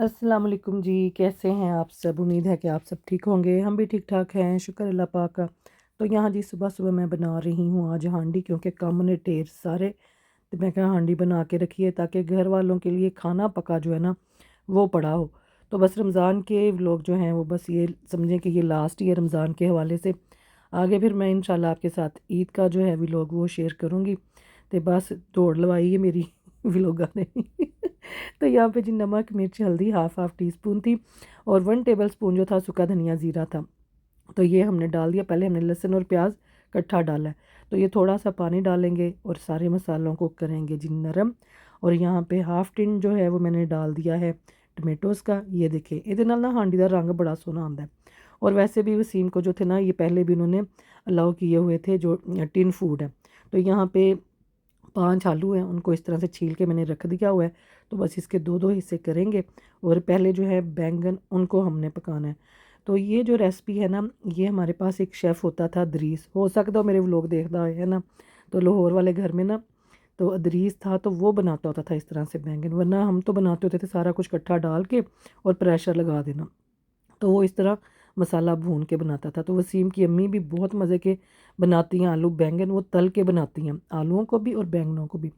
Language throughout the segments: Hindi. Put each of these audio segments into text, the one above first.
अस्सलाम वालेकुम जी, कैसे हैं आप सब? उम्मीद है कि आप सब ठीक होंगे। हम भी ठीक ठाक हैं, शुक्र अल्लाह पाक का। तो यहाँ जी सुबह सुबह मैं बना रही हूँ आज हांडी, क्योंकि कम ने ढेर सारे। तो मैं कहा हांडी बना के रखिए ताकि घर वालों के लिए खाना पका जो है ना वो पड़ा हो। तो बस रमज़ान के व्लॉग जो हैं वो बस ये समझें कि ये लास्ट ही है रमज़ान के हवाले से। आगे फिर मैं इंशाल्लाह आपके साथ ईद का जो है व्लॉग वो शेयर करूँगी। तो बस दौड़ लवाई है मेरी व्लॉगा ने। तो यहाँ पे जी नमक मिर्च हल्दी हाफ टी स्पून थी, और 1 टेबल स्पून जो था सूखा धनिया ज़ीरा था। तो ये हमने डाल दिया। पहले हमने लहसुन और प्याज इकट्ठा डाला है। तो ये थोड़ा सा पानी डालेंगे और सारे मसालों को करेंगे जी नरम। और यहाँ पे हाफ टिन जो है वो मैंने डाल दिया है टमेटोज़ का। ये देखिए ये ना हांडी का रंग बड़ा सोना आता है। और वैसे भी वसीम को जो थे ना ये पहले भी उन्होंने अलाउ किए हुए थे जो टिन फूड है। तो यहाँ पे 5 आलू हैं, उनको इस तरह से छील के मैंने रख दिया हुआ है। तो बस इसके 2-2 हिस्से करेंगे। और पहले जो है बैंगन उनको हमने पकाना है। तो ये जो रेसिपी है ना, ये हमारे पास एक शेफ़ होता था अदरीस, हो सकता हो मेरे व्लॉग देखता है ना। तो लाहौर वाले घर में ना तो अदरीस था, तो वो बनाता होता था इस तरह से बैंगन, वरना हम तो बनाते होते थे सारा कुछ इकट्ठा डाल के और प्रेशर लगा देना। तो वो इस तरह मसाला भून के बनाता था। तो वसीम की अम्मी भी बहुत मज़े के बनाती हैं आलू बैंगन, वो तल के बनाती हैं आलूओं को भी और बैंगनों को भी।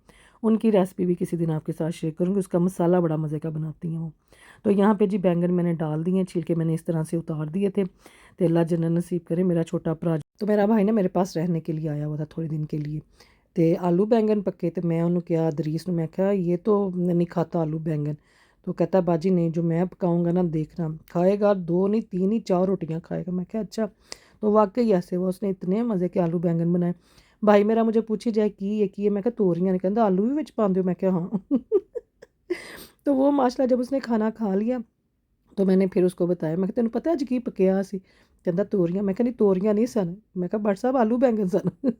उनकी रेसिपी भी किसी दिन आपके साथ शेयर करूँगी, उसका मसाला बड़ा मज़े का बनाती हैं वो। तो यहाँ पे जी बैंगन मैंने डाल दिए, छिलके मैंने इस तरह से उतार दिए थे। तो अल्लाह जन्नत नसीब करे मेरा छोटा भरा, तो मेरा भाई ना मेरे पास रहने के लिए आया हुआ था थोड़े दिन के लिए। तो आलू बैंगन पक्के, तो मैं उन्होंने कहा दरीस ने, मैं कहा ये तो नहीं खाता आलू बैंगन। तो कहता बाजी नहीं, जो मैं पकाऊंगा ना देखना, खाएगा 2 नहीं 3 नहीं 4 रोटियां खाएगा। मैं कहा अच्छा। तो वाकई ऐसे हुआ, उसने इतने मज़े के आलू बैंगन बनाए। भाई मेरा मुझे पूछी जाए की है, मैं कहा तोरियां ने, कहता आलू भी विच पाते हो, मैं कहा हाँ। तो वो माशाल्लाह जब उसने खाना खा लिया तो मैंने फिर उसको बताया, मैं कहा तेन पता अज की पकया सी? कहता तोरियां। मैं कहा नहीं तोरियां नहीं सन, मैं कहा बट साहब आलू बैंगन सन।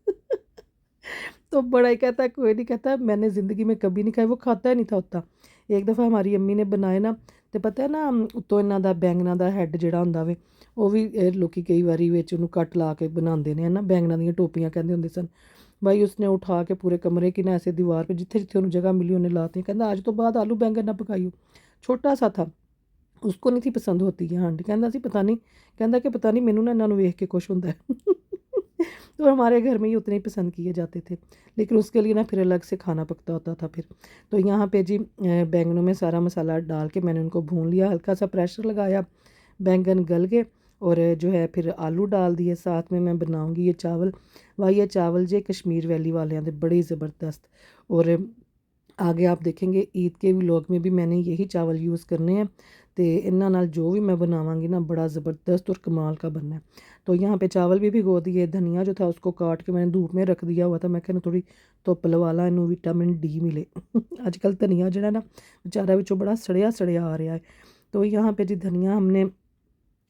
तो बड़ा ही कहता है कोई नहीं, कहता है मैंने ज़िंदगी में कभी नहीं खाया, वो खाता ही नहीं था उतना। एक दफ़ा हमारी अम्मी ने बनाए ना, तो पता है ना उत्तों इन्हों का बैंगना का हैड जोड़ा होंगे वे, वो भी लोग कई बारी उन्होंने कट ला के बनाते हैं ना, बैंगना दी टोपियाँ कहते होंगे सन। भाई उसने उठा के पूरे कमरे की ना ऐसे दीवार पे जिथे जिथे उन्होंने जगह मिली उन्हें लाती, कहता आज तो बाद आलू बैंगन ना पकाइयो। छोटा सा था, उसको नहीं थी पसंद होती है हांडी, कहता सी पता नहीं, कहता कि पता नहीं मैनू ना इन्हों वेख के कुछ होंगे। तो हमारे घर में ही उतने ही पसंद किए जाते थे, लेकिन उसके लिए ना फिर अलग से खाना पकता होता था फिर। तो यहाँ पे जी बैंगनों में सारा मसाला डाल के मैंने उनको भून लिया, हल्का सा प्रेशर लगाया, बैंगन गल गए। और जो है फिर आलू डाल दिए, साथ में मैं बनाऊंगी ये चावल। वाह ये चावल जे कश्मीर वैली वाले हैं बड़े ज़बरदस्त। और आगे आप देखेंगे ईद के व्लॉग में भी मैंने यही चावल यूज़ करने हैं। तो इन्हां नाल जो भी मैं बनावांगी ना बड़ा ज़बरदस्त और कमाल का बनना है। तो यहाँ पे चावल भी भिगो दिए, धनिया जो था उसको काट के मैंने धूप में रख दिया हुआ था, मैं कहना थोड़ी धुप लवा ला, इनू विटामिन डी मिले। आजकल धनिया जो है ना बेचारा विचों बड़ा सड़िया सड़िया आ रहा है। तो यहाँ पे जी धनिया हमने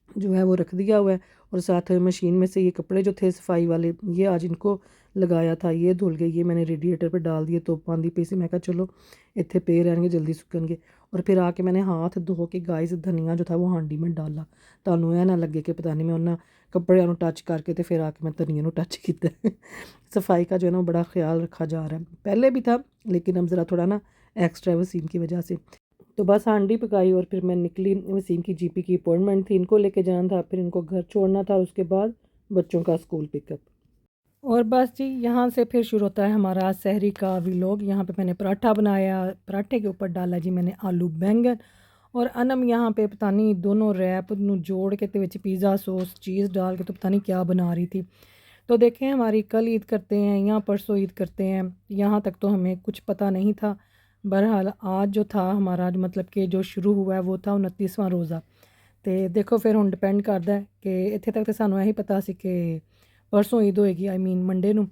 जो है वो रख दिया हुआ है। और साथ में मशीन में से ये कपड़े जो थे सफाई वाले, ये आज इनको लगाया था, ये धुल गए, ये मैंने रेडिएटर पे डाल दिए, धुप आंदी पई सी, मैं कहा चलो इत्थे पे रहणगे जल्दी सुकणगे। और फिर आके मैंने हाथ धो के गाइस धनिया जो था वो हांडी में डाला, तानू ऐ ना लगे कि पता नहीं मैं उन्होंने कपड़ियां टच करके तो फिर आके मैं धनिया टच किया। सफाई का जो है ना वो बड़ा ख्याल रखा जा रहा है, पहले भी था लेकिन अब ज़रा थोड़ा ना एक्स्ट्रा वसीम की वजह से। तो बस हांडी पकाई और फिर मैं निकली, वसीम की जीपी की अपॉइंटमेंट थी, इनको लेके जाना था, फिर इनको घर छोड़ना था, उसके बाद बच्चों का स्कूल पिकअप। और बस जी यहाँ से फिर शुरू होता है हमारा सहरी का व्लॉग। यहाँ पे मैंने पराठा बनाया, पराठे के ऊपर डाला जी मैंने आलू बैंगन। और अनम यहाँ पे पता नहीं दोनों रैप ਨੂੰ जोड़ के ते विच पिज़्ज़ा सॉस चीज़ डाल के तो पता नहीं क्या बना रही थी। तो देखें हमारी कल ईद करते हैं या परसों ईद करते हैं, यहाँ तक तो हमें कुछ पता नहीं था। बहरहाल आज जो था हमारा मतलब कि जो शुरू हुआ है वो था 29वां रोज़ा। तो देखो फिर हुण डिपेंड करता है कि इत्थे तक तो सानू यही पता सी कि परसों ईद होएगी, आई मीन मंडे नू।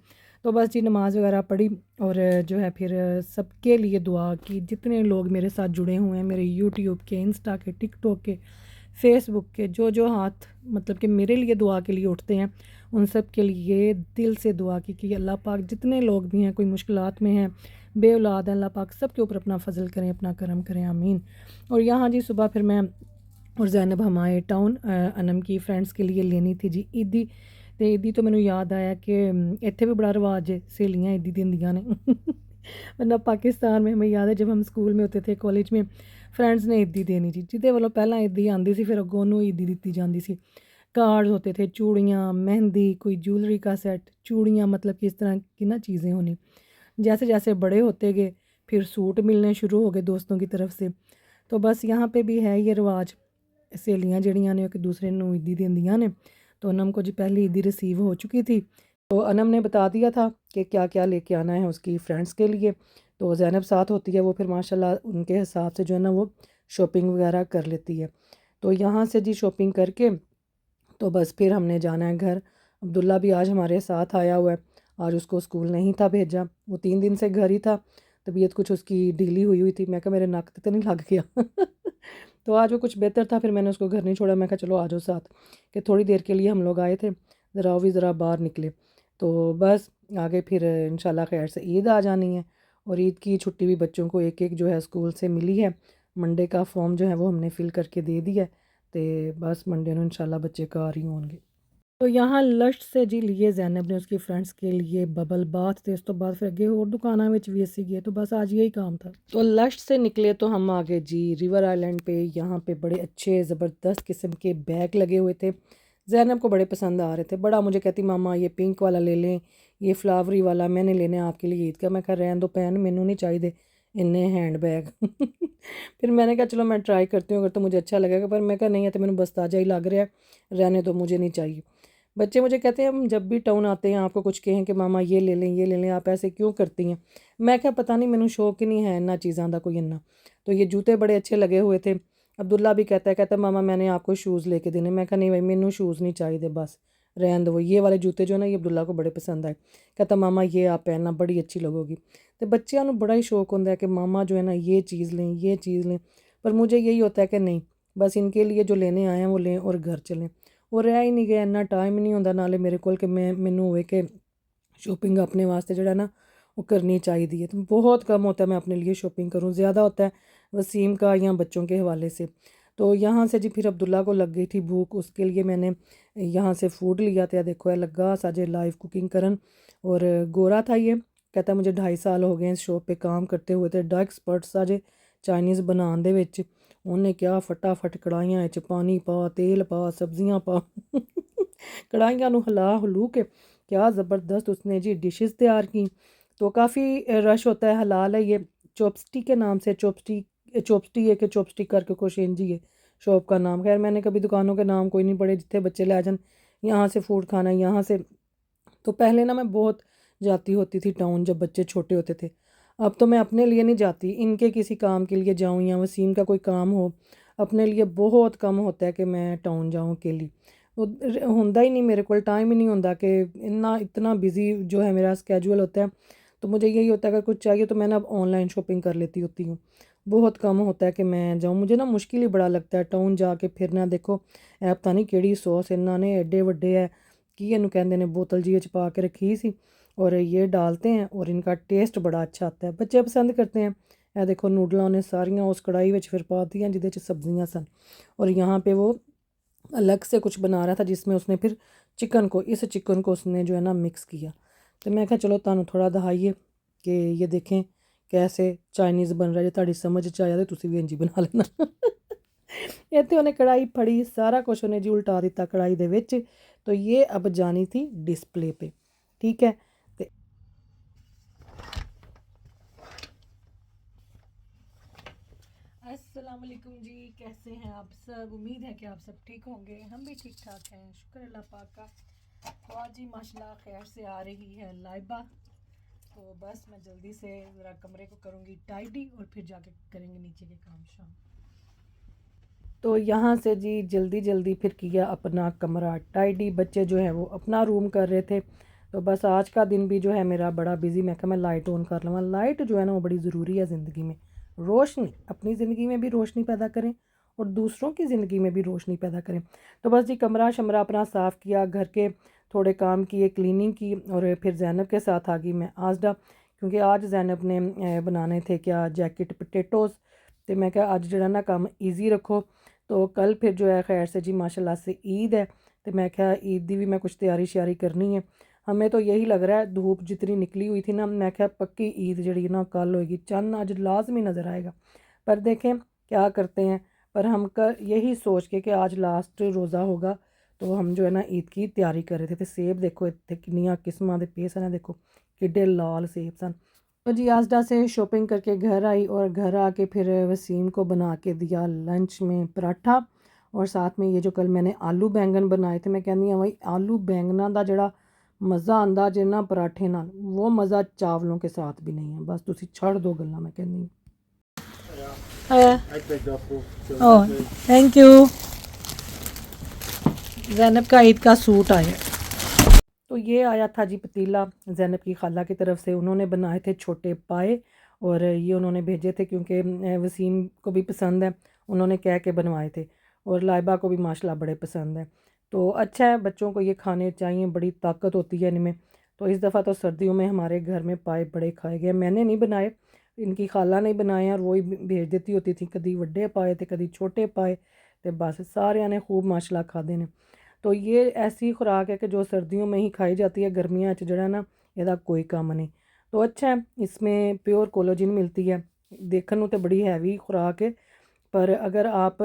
तो बस जी नमाज़ वगैरह पढ़ी और जो है फिर सबके लिए दुआ की, जितने लोग मेरे साथ जुड़े हुए हैं, मेरे यूट्यूब के, इंस्टा के, टिकटॉक के, फेसबुक के, जो जो हाथ मतलब कि मेरे लिए दुआ के लिए उठते हैं, उन सब के लिए दिल से दुआ की कि अल्लाह पाक जितने लोग भी हैं कोई मुश्किलात में हैं, बे औलाद हैं, अल्लाह पाक सब के ऊपर अपना फ़ज़ल करें, अपना करम करें, आमीन। और यहाँ जी सुबह फिर मैं और ज़ैनब हम आए टाउन, अनम की फ्रेंड्स के लिए लेनी थी जी ईदी। तो ईदी तो मैनू याद आया कि इत्थे भी बड़ा रिवाज है, सहेलियाँ ईदी दिंदियां ने। वरना पाकिस्तान में हमें याद है जब हम स्कूल में होते थे, कॉलेज में, फ्रेंड्स ने ईदी देनी जी, जिहदे ਵੱਲੋਂ ਪਹਿਲਾਂ ईदी आंदी सी फिर ਅੱਗੋਂ ਉਹਨੂੰ ईदी ਦਿੱਤੀ ਜਾਂਦੀ ਸੀ। कार्ड्स होते थे, चूड़ियाँ, मेहंदी, कोई ज्वेलरी का सेट, चूड़ियाँ मतलब कि इस तरह की ना चीज़ें होनी। जैसे जैसे बड़े होते गए फिर सूट मिलने शुरू हो गए दोस्तों की तरफ से। तो बस यहाँ पे भी है ये रिवाज, सहेलियाँ जड़ियाँ ने एक दूसरे ਨੂੰ ईदी देंदियाँ ने। तो अनम को जी पहली ईदी रिसीव हो चुकी थी, तो अनम ने बता दिया था कि क्या क्या लेके आना है उसकी फ्रेंड्स के लिए। तो ज़ैनब साथ होती है, वो फिर माशाल्लाह उनके हिसाब से जो है ना वो शॉपिंग वगैरह कर लेती है। तो यहाँ से जी शॉपिंग करके तो बस फिर हमने जाना है घर। अब्दुल्ला भी आज हमारे साथ आया हुआ है। आज उसको स्कूल नहीं था भेजा, वो 3 दिन से घर ही था। तबीयत कुछ उसकी ढीली हुई हुई थी। मैं कहा मेरे नाक तो नहीं लग गया। तो आज वो कुछ बेहतर था, फिर मैंने उसको घर नहीं छोड़ा। मैं कहा चलो आ जाओ साथ, कि थोड़ी देर के लिए हम लोग आए थे, ज़रा वो भी ज़रा बाहर निकले। तो बस आगे फिर इंशाल्लाह खैर से ईद आ जानी है, और ईद की छुट्टी भी बच्चों को एक एक जो है स्कूल से मिली है। मंडे का फॉर्म जो है वो हमने फिल करके दे दिया है, तो बस मंडे ਨੂੰ इंशाल्लाह बच्चे घर ही होंगे। तो यहाँ लश से जी लिए ज़ैनब ने उसकी फ्रेंड्स के लिए बबल बाथ, तो उस तो बाद फिर अगे होर दुकाना में भी असी गए। तो बस आज यही काम था। तो लश से निकले तो हम आ गए जी रिवर आइलैंड पे। यहाँ पे बड़े अच्छे ज़बरदस्त किस्म के बैग लगे हुए थे, ज़ैनब को बड़े पसंद आ रहे थे। बड़ा मुझे कहती मामा ये पिंक वाला ले लें, ये फ्लावरी वाला मैंने लेने आपके लिए ईद का। मैं कहा रहन दो भैन, मैनू नहीं चाहिए इन्ने हैंड बैग। फिर मैंने कहा चलो मैं ट्राई करती हूँ, अगर तो मुझे अच्छा लगेगा। पर मैं कहा नहीं है तो मैंने बस ताज़ा ही लग रहा है, रहने दो, मुझे नहीं चाहिए। बच्चे मुझे कहते हैं हम जब भी टाउन आते हैं आपको कुछ कहें कि मामा ये ले लें ये ले लें, आप ऐसे क्यों करती हैं। मैं क्या पता नहीं, मैनू शौक ही नहीं है इन्ना चीज़ों का कोई इन्ना। तो ये जूते बड़े अच्छे लगे हुए थे। अब्दुल्ला भी कहता है मामा मैंने आपको शूज़ लेके देने। मैं कहा नहीं भाई मैनू शूज़ नहीं चाहिए, बस रहन दो। ये वाले जूते जो है ना ये अब्दुल्ला को बड़े पसंद आए। कहता मामा ये आप पहनना बड़ी अच्छी लगोगी। तो बच्चों को बड़ा ही शौक होता है कि मामा जो है ना ये चीज़ लें ये चीज़ लें। पर मुझे यही होता है कि नहीं, बस इनके लिए जो लेने आए हैं वो लें और घर चलें। वो रह ही नहीं गया, इन्ना टाइम नहीं होंदा नाले मेरे कोल कि मैनू होए कि शॉपिंग अपने वास्ते जो है ना वो करनी चाहिए है। तो बहुत कम होता है मैं अपने लिए शॉपिंग करूँ, ज़्यादा होता है वसीम का या बच्चों के हवाले से। तो यहाँ से जी फिर अब्दुल्ला को लग गई थी भूख, उसके लिए मैंने यहाँ से फूड लिया था। देखो है लगा साजे लाइव कुकिंग करन। और गोरा था ये, कहता मुझे 2.5 साल हो गए इस शॉप पे काम करते हुए, तो ਡਾ एक्सपर्ट साजे चाइनीज़ बनाने दे विच। उन्हें क्या फटाफट कड़ाहियां च पानी पा, तेल पा, सब्जियां पा। कड़ाहियां नू हिला हलू के क्या ज़बरदस्त उसने जी डिशेस तैयार की। तो काफ़ी रश होता है, हलाल है ये। चॉपस्टिक के नाम से, चॉपस्टिक है कि चॉपस्टिक करके कुछ इंज ही है शॉप का नाम। खैर मैंने कभी दुकानों के नाम कोई नहीं पढ़े, जितने बच्चे ले जान यहाँ से फूड खाना यहाँ से। तो पहले ना मैं बहुत जाती होती थी टाउन जब बच्चे छोटे होते थे। अब तो मैं अपने लिए नहीं जाती, इनके किसी काम के लिए जाऊँ या वसीम का कोई काम हो। अपने लिए बहुत कम होता है कि मैं टाउन जाऊँ अकेली। होंदा ही नहीं मेरे को, टाइम ही नहीं होंदा कि इतना बिज़ी जो है मेरा स्केड्यूल होता है। तो मुझे यही होता है अगर कुछ चाहिए तो मैं ना अब ऑनलाइन शॉपिंग कर लेती होती हूँ। बहुत कम होता है कि मैं जाऊँ, मुझे ना मुश्किल ही बड़ा लगता है टाउन जाके फिरना। देखो ਇਹ पता नहीं केड़ी सॉस इन्हों ने एडे वड्डे है की इनू कहते हैं बोतल जी च पा के रखी सी, और ये डालते हैं और इनका टेस्ट बड़ा अच्छा आता है, बच्चे पसंद करते हैं। यह देखो नूडलां उन्हें सारियां उस कढ़ाई में फिर पा दियां जिदे च सब्जियां सन। और यहाँ पे वो अलग से कुछ बना रहा था जिसमें उसने फिर चिकन को उसने जो है ना मिक्स किया। तो मैं कहा चलो तुहानू थोड़ा दिखाइए कि ये देखें कैसे चाइनीज़ बन रहा है। जे तुहाडी समझ च आया तो तुसी भी इंज ही बना लेना। ਇੱਥੇ ਉਹਨੇ कढ़ाई फड़ी, सारा कुछ उन्हें जी उल्टा दिता कढ़ाई दे विच। तो ये अब जानी थी डिस्प्ले पे, ठीक है। तो अस्सलाम वालेकुम जी, कैसे हैं आप सब? उम्मीद है कि आप सब ठीक होंगे, हम भी ठीक ठाक हैं, शुक्र अल्लाह पाक का। तो आज जी माशाल्लाह खैर से आ रही है लाइबा। तो बस मैं जल्दी से ज़रा कमरे को करूँगी टाइडी और फिर जाके करेंगे नीचे के काम शाम। तो यहाँ से जी जल्दी जल्दी फिर किया अपना कमरा टाइडी। बच्चे जो हैं वो अपना रूम कर रहे थे। तो बस आज का दिन भी जो है मेरा बड़ा बिज़ी। मैं कहा मैं लाइट ऑन कर लूँगा। लाइट जो है ना वो बड़ी ज़रूरी है ज़िंदगी में। रोशनी, अपनी ज़िंदगी में भी रोशनी पैदा करें और दूसरों की ज़िंदगी में भी रोशनी पैदा करें। तो बस जी कमरा शमरा अपना साफ़ किया, घर के थोड़े काम किए, क्लीनिंग की, और फिर ज़ैनब के साथ आ गई मैं आजडा, क्योंकि आज ज़ैनब ने बनाने थे क्या जैकेट पोटैटोज़। तो मैं क्या आज जरा ना काम ईजी रखो। तो कल फिर जो है खैर से जी माशाल्लाह से ईद है। तो मैं क्या ईद की भी मैं कुछ तैयारी श्यारी करनी है। हमें तो यही लग रहा है धूप जितनी निकली हुई थी ना, मैं क्या पक्की ईद जड़ी ना कल होएगी, चंद अज लाजमी नज़र आएगा। पर देखें क्या करते हैं। पर हम कर यही सोच के कि आज लास्ट रोज़ा होगा तो हम जो है ना ईद की तैयारी कर रहे थे। तो सेब देखो इतने किन्नियां किस्मां दे पे सन, देखो किड्डे लाल सेब सन। तो जी आस्था से शॉपिंग करके घर आई और घर आके फिर वसीम को बना के दिया लंच में पराठा, और साथ में ये जो कल मैंने आलू बैंगन बनाए थे, मैं कहनी हाँ भाई आलू बैंगना का जड़ा मज़ा आंदा जिन्ना पराठे नाल, वो मज़ा चावलों के साथ भी नहीं है। बस तुसी छड़ दो गल्ला, मैं कहनी। Oh thank you. ज़ैनब का ईद का सूट आया। तो ये आया था जी पतीला ज़ैनब की खाला की तरफ से, उन्होंने बनाए थे छोटे पाए और ये उन्होंने भेजे थे क्योंकि वसीम को भी पसंद है, उन्होंने कह के बनवाए थे, और लाइबा को भी माशाल्लाह बड़े पसंद है। तो अच्छा है, बच्चों को ये खाने चाहिए, बड़ी ताकत होती है इनमें। तो इस दफ़ा तो सर्दियों में हमारे घर में पाए बड़े खाए गए, मैंने नहीं बनाए, इनकी खाला ने बनाए और वही भेज देती होती थी, कभी बड़े पाए थे कभी छोटे पाए, तो बस सारे ने खूब माशाल्लाह खाते ने। तो ये ऐसी खुराक है कि जो सर्दियों में ही खाई जाती है, गर्मियाँ च जड़ा ना ਇਹਦਾ कोई काम नहीं। तो अच्छा है, इसमें प्योर कोलेजन मिलती है, देखने ਨੂੰ तो बड़ी हैवी खुराक है, पर अगर आप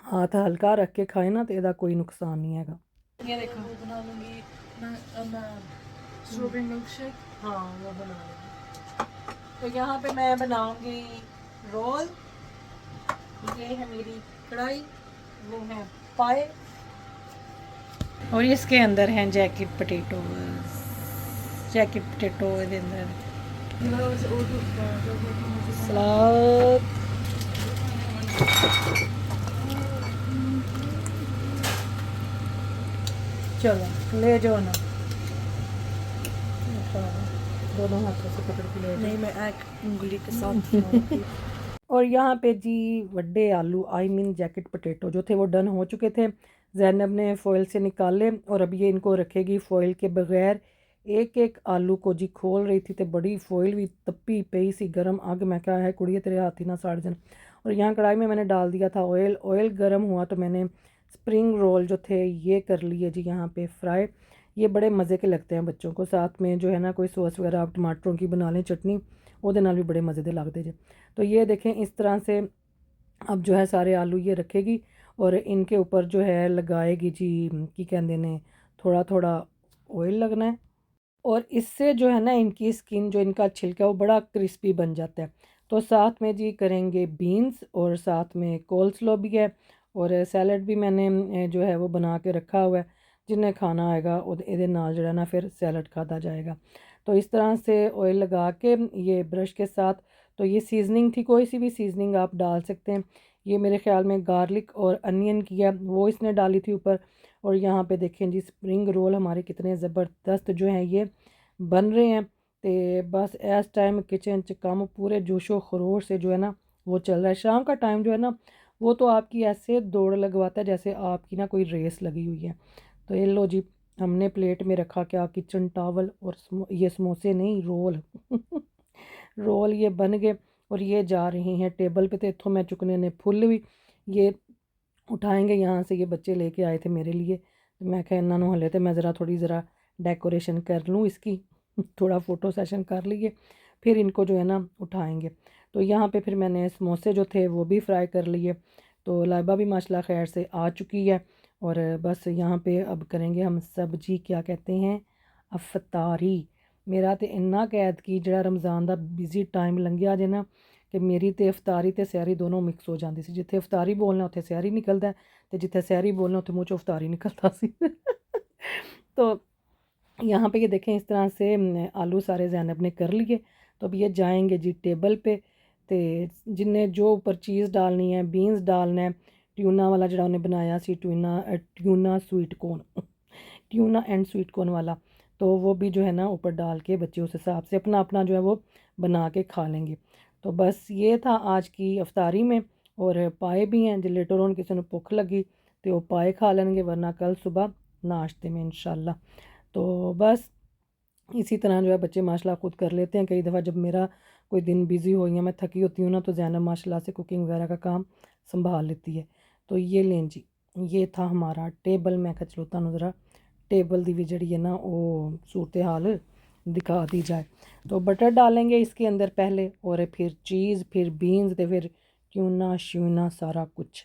हाथ हल्का रख के खाएं ना तो ਇਹਦਾ कोई नुकसान नहीं हैगा। ये देखो वो बना लूँगी मैं स्ट्रॉबेरी मिल्क शेक, हाँ वो बना लूँगी। तो यहाँ पे मैं बनाऊँगी रोल, ये है मेरी कढ़ाई, वो है पाए, और इसके अंदर हैं जैकेट पोटैटो, जैकेट पोटैटो के अंदर सलाद। चलो ले जाओ ना, दोनों हाथों से पकड़ के ले नहीं, मैं एक उंगली के साथ और यहाँ पे जी वड्डे आलू आई मीन जैकेट पोटैटो जो थे वो डन हो चुके थे, जैनब ने फॉइल से निकाले और अब ये इनको रखेगी फॉइल के बगैर। एक एक आलू को जी खोल रही थी तो बड़ी फॉइल भी तप्पी पई सी गर्म आग, मैं क्या है कुड़िए तेरे हाथ ही ना साड़ जन। और यहाँ कढ़ाई में मैंने डाल दिया था ऑयल, ऑयल गर्म हुआ तो मैंने स्प्रिंग रोल जो थे ये कर लिए जी यहाँ पे फ्राई। ये बड़े मज़े के लगते हैं बच्चों को, साथ में जो है ना कोई सॉस वगैरह आप टमाटरों की बना लें चटनी, वो नाल भी बड़े मज़े के लगते जी। तो ये देखें इस तरह से अब जो है सारे आलू ये रखेगी और इनके ऊपर जो है लगाएगी जी की कहते ने थोड़ा थोड़ा ऑयल लगना है, और इससे जो है ना इनकी स्किन जो इनका छिलका है वो बड़ा क्रिस्पी बन जाता है। तो साथ में जी करेंगे बीन्स और साथ में कोल्स्लो भी है, और सैलड भी मैंने जो है वो बना के रखा हुआ है, जिन्हें खाना आएगा ये नाल जो है ना फिर सैलड खाता जाएगा। तो इस तरह से ऑयल लगा के ये ब्रश के साथ, तो ये सीजनिंग थी, कोई सी भी सीजनिंग आप डाल सकते हैं। ये मेरे ख्याल में गार्लिक और अनियन की है वो इसने डाली थी ऊपर। और यहाँ पे देखें जी स्प्रिंग रोल हमारे कितने ज़बरदस्त जो हैं ये बन रहे हैं। तो बस इस टाइम किचन च काम पूरे जोशो खरोश से जो है ना वो चल रहा है। शाम का टाइम जो है ना वो तो आपकी ऐसे दौड़ लगवाता है जैसे आपकी ना कोई रेस लगी हुई है। तो ये लो जी हमने प्लेट में रखा क्या किचन टावल और ये समोसे नहीं रोल रोल ये बन गए और ये जा रही हैं टेबल पे। तो इतों मैं चुकने ने फुल भी ये उठाएंगे यहाँ से, ये बच्चे लेके आए थे मेरे लिए, तो मैं क्या इन्होंने हले तो मैं ज़रा डेकोरेशन कर लूँ इसकी थोड़ा फ़ोटो सेशन कर लिए, फिर इनको जो है ना उठाएंगे। तो यहाँ पे फिर मैंने समोसे जो थे वो भी फ्राई कर लिए। तो लाइबा भी माशाल्लाह खैर से आ चुकी है, और बस यहाँ पे अब करेंगे हम सब्जी क्या कहते हैं अफतारी। मेरा तो इन्ना कैद की जरा रमज़ान का बिजी टाइम लंघिया जे ना कि मेरी तो अफतारी तो सैरी दोनों मिक्स हो जाती सी, जिथे अफतारी बोलना उत्थे सैरी निकलता है, तो जिथे सैरी बोलना उत्थे मूँह चों अफतारी निकलता सी तो यहाँ पे ये देखें इस तरह से आलू सारे ज़ैनब ने कर लिए। तो अब ये जाएंगे जी टेबल पे, तो जिन्हें जो ऊपर चीज़ डालनी है बीन्स डालना है, ट्यूना वाला जड़ा उन्हें बनाया सी tuna sweet corn tuna and sweet corn वाला, तो वो भी जो है ना ऊपर डाल के बच्चे उस हिसाब से अपना अपना जो है वो बना के खा लेंगे। तो बस ये था आज की अफ्तारी में। और पाए भी हैं जो लेटर ऑन किसी ने भुख लगी तो वो पाए खा लेंगे, वरना कल सुबह नाश्ते में इंशाल्लाह। तो बस इसी तरह जो है बच्चे माशाल्लाह खुद कर लेते हैं। कई दफ़ा जब मेरा कोई दिन बिज़ी हो या मैं थकी होती हूँ ना तो ज़ैनब माशाल्लाह से कुकिंग वगैरह का काम संभाल लेती है। तो ये लें जी, ये था हमारा टेबल। मैं कहा चलो तुहानू ज़रा टेबल दी भी जड़ी है ना वो सूरत हाल दिखा दी जाए। तो बटर डालेंगे इसके अंदर पहले, और फिर चीज़, फिर बीन्स, तो फिर क्यों ना श्यों ना सारा कुछ।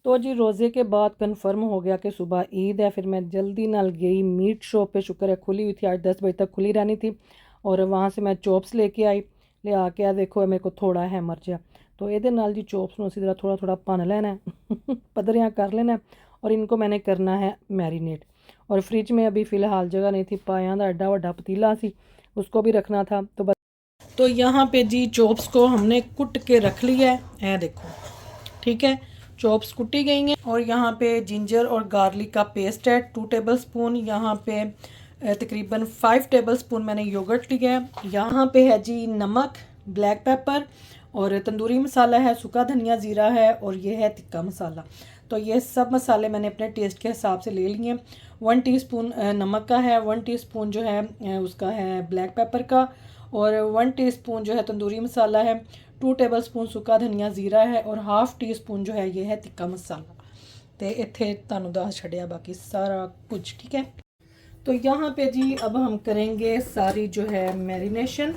तो जी रोज़े के बाद कन्फर्म हो गया कि सुबह ईद है, फिर मैं जल्दी नाल गई मीट शॉप पे, शुक्र है खुली हुई थी, आज 10 बजे तक खुली रहनी थी। और वहाँ से मैं चॉप्स लेके आई, ले आके आ देखो मेरे को थोड़ा है मर्चा, तो ये नाल जी चॉप्स में उसी तरह थोड़ा थोड़ा भन लेना है पदरियाँ कर लेना है, और इनको मैंने करना है मैरिनेट। और फ्रिज में अभी फ़िलहाल जगह नहीं थी, पाया का एडा वड्डा पतीला सी, उसको भी रखना था। तो यहाँ पे जी चॉप्स को हमने कुट के रख लिया है, देखो ठीक है, चॉप्स कुटी गई हैं। और यहाँ पे जिंजर और गार्लिक का पेस्ट है 2 टेबल स्पून। यहाँ पे तकरीबन 5 टेबल स्पून मैंने योगर्ट लिया है। यहाँ पे है जी नमक, ब्लैक पेपर और तंदूरी मसाला है, सूखा धनिया ज़ीरा है, और ये है तिक्का मसाला। तो ये सब मसाले मैंने अपने टेस्ट के हिसाब से ले लिए। 1 टीस्पून नमक का है, 1 टीस्पून जो है उसका है ब्लैक पेपर का, और 1 टीस्पून जो है तंदूरी मसाला है, 2 टेबल स्पून सूखा धनिया ज़ीरा है, और हाफ टी स्पून जो है ये है तिक्का मसाला। तो इत्थे तुहानूं दस छड़िया बाकी सारा कुछ ठीक है। तो यहाँ पे जी अब हम करेंगे सारी जो है मैरिनेशन।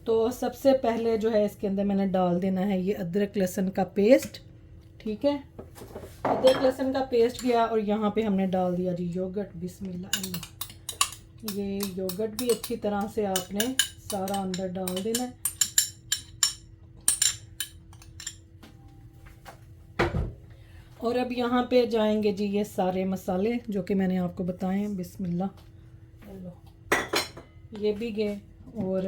तो सबसे पहले जो है इसके अंदर मैंने डाल देना है ये अदरक लहसुन का पेस्ट, ठीक है, अदरक लहसुन का पेस्ट गया। और यहाँ पे हमने डाल दिया जी योगर्ट, बिस्मिल्लाह। ये योगर्ट भी अच्छी तरह से आपने सारा अंदर डाल देना है। और अब यहाँ पे जाएंगे जी ये सारे मसाले जो कि मैंने आपको बताए हैं, बिस्मिल्लाह। ये भी गए। और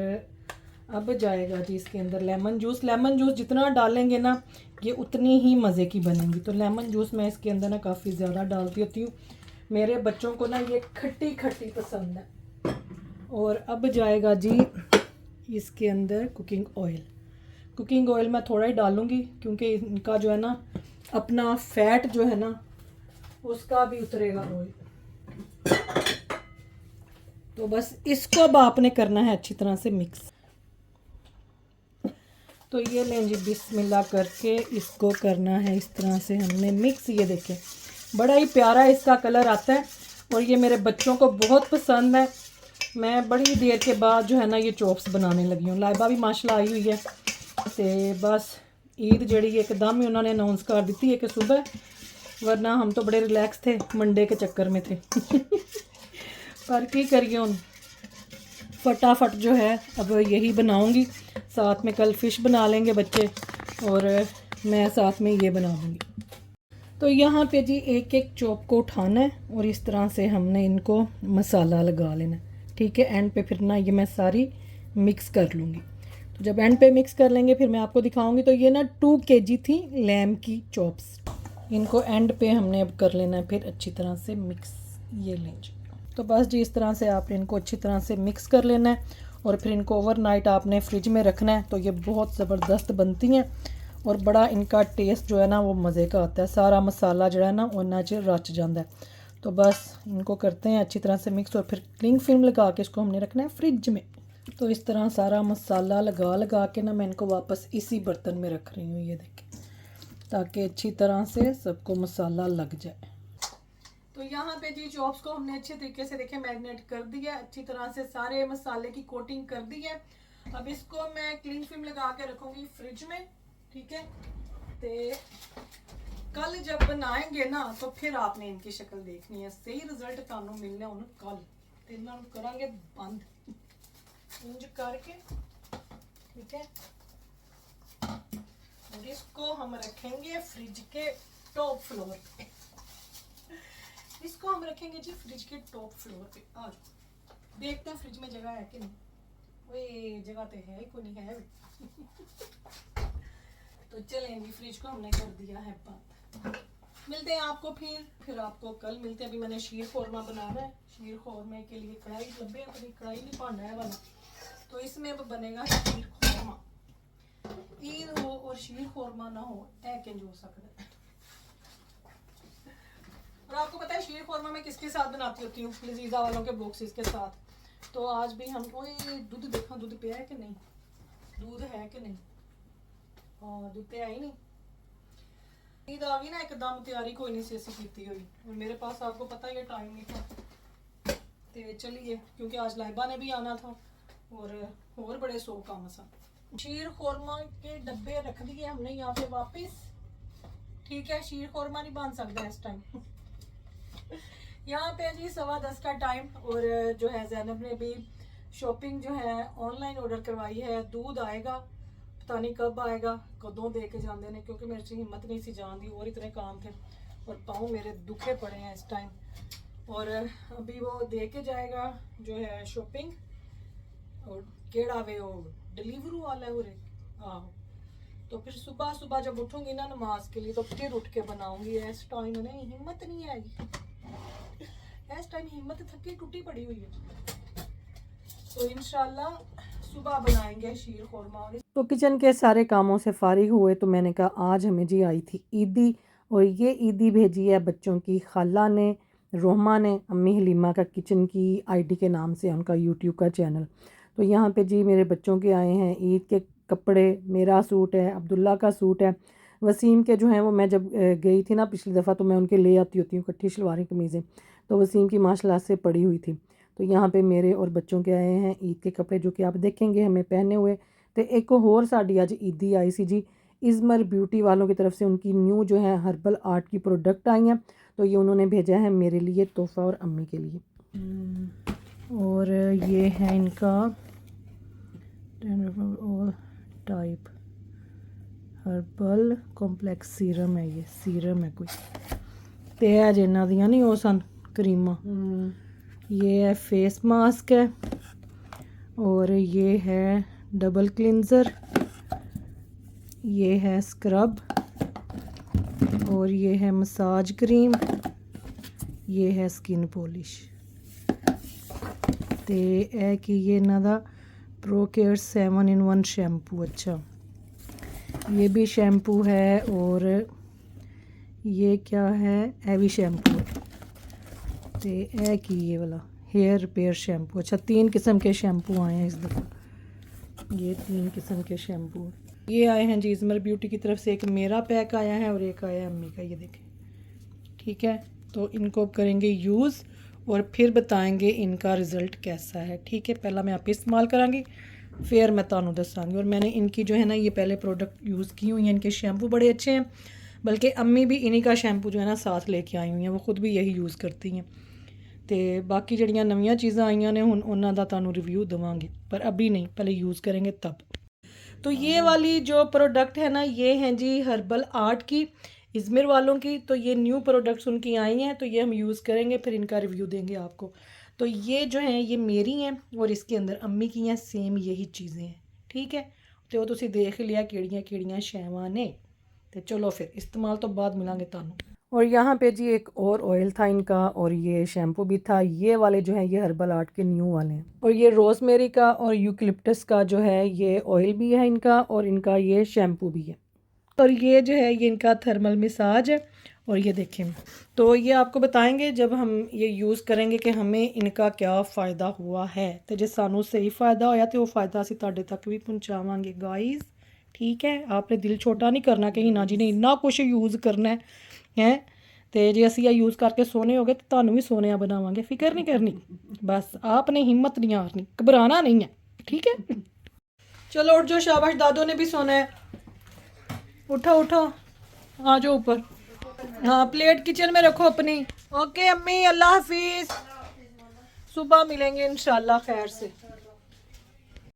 अब जाएगा जी इसके अंदर लेमन जूस। लेमन जूस जितना डालेंगे ना ये उतनी ही मज़े की बनेगी। तो लेमन जूस मैं इसके अंदर ना काफ़ी ज़्यादा डालती होती हूँ, मेरे बच्चों को ना ये खट्टी खट्टी पसंद है। और अब जाएगा जी इसके अंदर कुकिंग ऑयल। कुकिंग ऑयल मैं थोड़ा ही डालूँगी क्योंकि इनका जो है ना अपना फैट जो है ना उसका भी उतरेगा ऑयल। तो बस इसको अब आपने करना है अच्छी तरह से मिक्स। तो ये लें जी बिस्मिल्लाह करके इसको करना है इस तरह से हमने मिक्स। ये देखें बड़ा ही प्यारा इसका कलर आता है और ये मेरे बच्चों को बहुत पसंद है। मैं बड़ी देर के बाद जो है ना ये चॉप्स बनाने लगी हूँ। लाइबा भी माशाल्लाह आई हुई है। तो बस ईद जड़ी एकदम ही उन्होंने अनाउंस कर दी है कि सुबह, वरना हम तो बड़े रिलैक्स थे, मंडे के चक्कर में थे पर की करिए हूँ फटाफट जो है अब यही बनाऊंगी। साथ में कल फ़िश बना लेंगे बच्चे और मैं साथ में ये बना दूँगी। तो यहाँ पे जी एक एक चॉप को उठाना है और इस तरह से हमने इनको मसाला लगा लेना है, ठीक है। एंड पे फिर ना ये मैं सारी मिक्स कर लूँगी। तो जब एंड पे मिक्स कर लेंगे फिर मैं आपको दिखाऊंगी। तो ये ना 2 kg थी लैम की चॉप्स, इनको एंड पे हमने अब कर लेना है फिर अच्छी तरह से मिक्स। ये लेंगे। तो बस जी इस तरह से आपने इनको अच्छी तरह से मिक्स कर लेना है और फिर इनको ओवरनाइट आपने फ्रिज में रखना है। तो ये बहुत ज़बरदस्त बनती हैं और बड़ा इनका टेस्ट जो है ना वो मज़े का आता है। सारा मसाला जो है ना उन्ना च रच जाता है। तो बस इनको करते हैं अच्छी तरह से मिक्स और फिर क्लिंग फिल्म लगा के इसको हमने रखना है फ्रिज में। तो इस तरह सारा मसाला लगा के ना मैं इनको वापस इसी बर्तन में रख रही हूँ, ये देखें, ताकि अच्छी तरह से सबको मसाला लग जाए। तो यहाँ पे जी चॉप्स को हमने अच्छे तरीके से देखें मैरिनेट कर दिया, अच्छी तरह से सारे मसाले की कोटिंग कर दी है। अब इसको मैं क्लिंग फिल्म लगा के रखूँगी फ्रिज में, ठीक है। तो कल जब बनाएंगे ना तो फिर आपने इनकी शक्ल देखनी है, सही रिजल्ट तुहानू मिलने हुण कल। तो इन्हों करांगे बंद इंज करके, ठीक है। और इसको हम रखेंगे फ्रिज के टॉप फ्लोर पे। इसको हम रखेंगे जी फ्रिज के टॉप फ्लोर पे। आ जाओ देखते हैं फ्रिज में जगह है कि नहीं। वही जगह तो है ही कोई नहीं है तो चलें जी फ्रिज को हमने कर दिया है बंद। मिलते हैं आपको फिर आपको कल मिलते हैं। अभी मैंने शीर खोरमा बनाना है। शीर खोरमे के लिए कढ़ाई लंबे अपनी कढ़ाई नहीं पाना है वाला, तो इसमें अब बनेगा शीर खोरमा। ईद हो और शीर खोरमा ना हो ऐ किंज हो सकता है। और आपको पता है शीर खोरमा में किसके साथ बनाती होती हूँ, लजीजा वालों के बॉक्सेस के साथ। तो आज भी हम दूध देखा, दूध पिया है कि नहीं, दूध है कि नहीं। हाँ दूध पिया ही नहीं। ईद आ गई ना एकदम, तैयारी कोई नहीं सी ऐसी की हुई और मेरे पास आपको पता है टाइम नहीं था। तो चलिए क्योंकि आज लाइबा ने भी आना था और बड़े 100 काम सा। शीर खोरमा के डब्बे रख दिए हमने यहाँ पे वापस। ठीक है, शीर खोरमा नहीं बन सकता इस टाइम। यहाँ पे जी 10:15 का टाइम, और जो है ज़ैनब ने भी शॉपिंग जो है ऑनलाइन ऑर्डर करवाई है। दूध आएगा, पता नहीं कब आएगा, कदों दे के जाते हैं, क्योंकि मेरे से हिम्मत नहीं सी जान दी और इतने काम थे और पाँव मेरे दुखे पड़े हैं इस टाइम। और अभी वो दे के जाएगा जो है शॉपिंग, और केड़ा वे वो डिलीवरू वाला है उरे। आहो, तो फिर सुबह सुबह जब उठूंगी ना नमाज के लिए तो फिर उठ के बनाऊंगी। इस टाइम नहीं, हिम्मत नहीं आएगी इस टाइम, हिम्मत थकी टूटी पड़ी हुई है। तो इंशाल्लाह सुबह बनाएंगे शीर खोरमा। तो किचन के सारे कामों से फारिग हुए तो मैंने कहा आज हमें जी आई थी ईदी, और ये ईदी भेजी है बच्चों की खाला ने, रोहमा ने, अम्मी हलीमा का किचन की आईडी के नाम से उनका यूट्यूब का चैनल। तो यहाँ पे जी मेरे बच्चों के आए हैं ईद के कपड़े। मेरा सूट है, अब्दुल्ला का सूट है, वसीम के जो हैं वो मैं जब गई थी ना पिछली दफ़ा तो मैं उनके ले आती होती हूँ इकट्ठी शलवारें कमीज़ें, तो वसीम की माशाल्लाह से पड़ी हुई थी। तो यहाँ पे मेरे और बच्चों के आए हैं ईद के कपड़े जो कि आप देखेंगे हमें पहने हुए। तो एक होर साड़ी अज ईदी आई सी जी इज़मर ब्यूटी वालों की तरफ से, उनकी न्यू जो है हर्बल आर्ट की प्रोडक्ट आई हैं, तो ये उन्होंने भेजा है मेरे लिए तोहफ़ा और अम्मी के लिए। और ये है इनका टाइप हर्बल कॉम्प्लेक्स सीरम है, ये सीरम है कोई ते है जिन्ना दियां नहीं वो सन क्रीमा। ये है फेस मास्क है, और ये है डबल क्लिनज़र, ये है स्क्रब, और ये है मसाज क्रीम, ये है स्किन पॉलिश। ते है कि ये इन्हां दा प्रो केयर 7 in 1 शैम्पू। अच्छा, ये भी शैम्पू है, और ये क्या है हैवी शैम्पू है। तो है कि ये वाला हेयर रिपेयर शैम्पू। अच्छा, 3 किस्म के शैम्पू आए हैं इस दफ़ा, ये 3 किस्म के शैम्पू ये आए हैं जी इज़मर ब्यूटी की तरफ से। एक मेरा पैक आया है और एक आया है अम्मी का, ये देखें। ठीक है, तो इनको करेंगे यूज़ और फिर बताएंगे इनका रिज़ल्ट कैसा है। ठीक है, पहला मैं आप इस्तेमाल करांगी फिर मैं तानू दसांगी। और मैंने इनकी जो है ना ये पहले प्रोडक्ट यूज़ की हुई हैं, इनके शैम्पू बड़े अच्छे हैं, बल्कि अम्मी भी इन्हीं का शैम्पू जो है ना साथ लेके आई हुई हैं, वो ख़ुद भी यही यूज़ करती हैं। तो बाकी जड़ियाँ नवीं चीज़ां आईयां ने हुण उन्हां दा तानू रिव्यू देवांगी, पर अभी नहीं, पहले यूज़ करेंगे तब। तो ये वाली जो प्रोडक्ट है ना ये हैं जी हर्बल आर्ट की, इज़मिर वालों की। तो ये न्यू प्रोडक्ट्स उनकी आई हैं, तो ये हम यूज़ करेंगे फिर इनका रिव्यू देंगे आपको। तो ये जो हैं ये मेरी हैं और इसके अंदर अम्मी की हैं, सेम यही चीज़ें हैं। ठीक है, तो तुसी देख लिया केड़ियां केड़ियां शैवां ने। तो चलो फिर इस्तेमाल तो बाद मिलांगे तानू। और यहाँ पे जी एक और ऑयल था इनका, और ये शैम्पू भी था। ये वाले जो हैं ये हर्बल आर्ट के न्यू वाले हैं, और ये रोज़मेरी का और यूकलिप्टस का जो है ये ऑयल भी है इनका, और इनका ये शैम्पू भी है। और ये जो है ये इनका थर्मल मसाज है, और ये देखें। तो ये आपको बताएंगे जब हम ये यूज़ करेंगे कि हमें इनका क्या फ़ायदा हुआ है। तो जो सानू सही फ़ायदा होया तो वो फ़ायदा असीं तुहाडे तक भी पहुँचावांगे गाइज़। ठीक है, आपने दिल छोटा नहीं करना कि हिना जी ने इन्ना कुछ यूज़ करना है। तो जे असीं यूज़ करके सोने हो गए तो तुहानू भी सोने बनावांगे, फिक्र नहीं करनी, बस आपने हिम्मत नहीं हारनी, घबराना नहीं है। ठीक है, चलो उठ जाओ, शाबाश, दादो ने भी सोना है। उठो उठो, आ जाओ ऊपर। हाँ, प्लेट किचन में रखो अपनी। ओके अम्मी, अल्लाह हाफिज़, सुबह मिलेंगे इंशाल्लाह खैर से।